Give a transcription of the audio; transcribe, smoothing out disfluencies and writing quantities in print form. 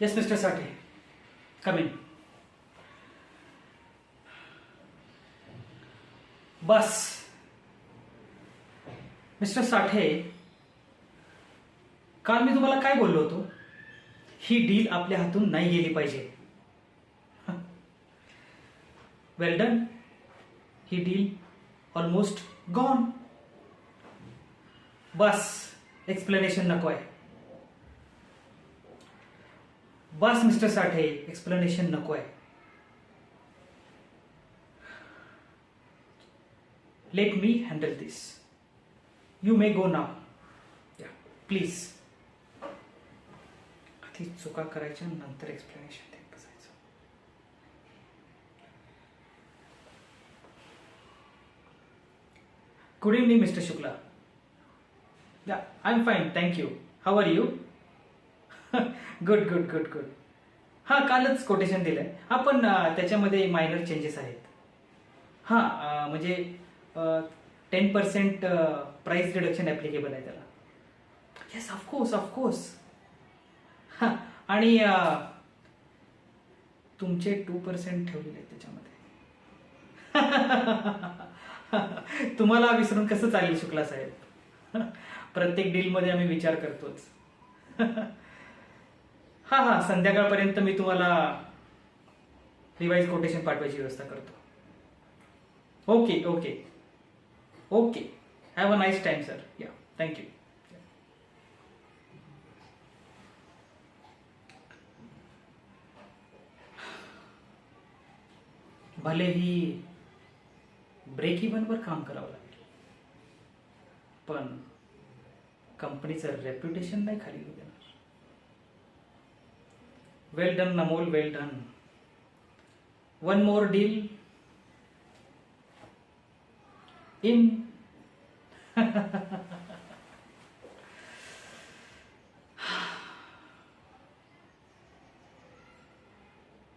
Yes, Mr. Sate. Come in. बस mister Sathe, काल मी तुम्हाला काय बोललो होतो? ही डील आपल्या हातून नाही गेली पाहिजे. वेल डन. ही डील ऑलमोस्ट गॉन. बस एक्सप्लेनेशन नको आहे. बस मिस्टर साठे, एक्सप्लेनेशन नको आहे. Let me handle this. You may go now. Please. आधी चुका करायच्या, नंतर एक्सप्लेनेशन देत बसायचं. Good evening mister Shukla. I am fine, thank you. How are you? Good good good good. हां, कालच कोटेशन दिलंय. हा, पण त्याच्यामध्ये मायनर चेंजेस आहेत. हां, म्हणजे 10% प्राइस रिडक्शन ॲप्लिकेबल आहे त्याला. Yes, of course of course. हां, आणि तुमचे 2% ठेवलेले आहेत त्याच्यामध्ये. तुम्हाला विसरून कसं चालेल शुक्ला साहेब? प्रत्येक डीलमध्ये आम्ही विचार करतोच. हां हां, संध्याकाळपर्यंत मी तुम्हाला रिवाइज कोटेशन पाठवायची व्यवस्था करतो. Okay okay okay. Have a nice time sir. या, थँक्यू. भलेही ब्रेक इव्हनवर काम करावं लागेल, पण कंपनीचं रेप्युटेशन नाही खाली होऊ देणार. Well done Amol, well done. One more deal in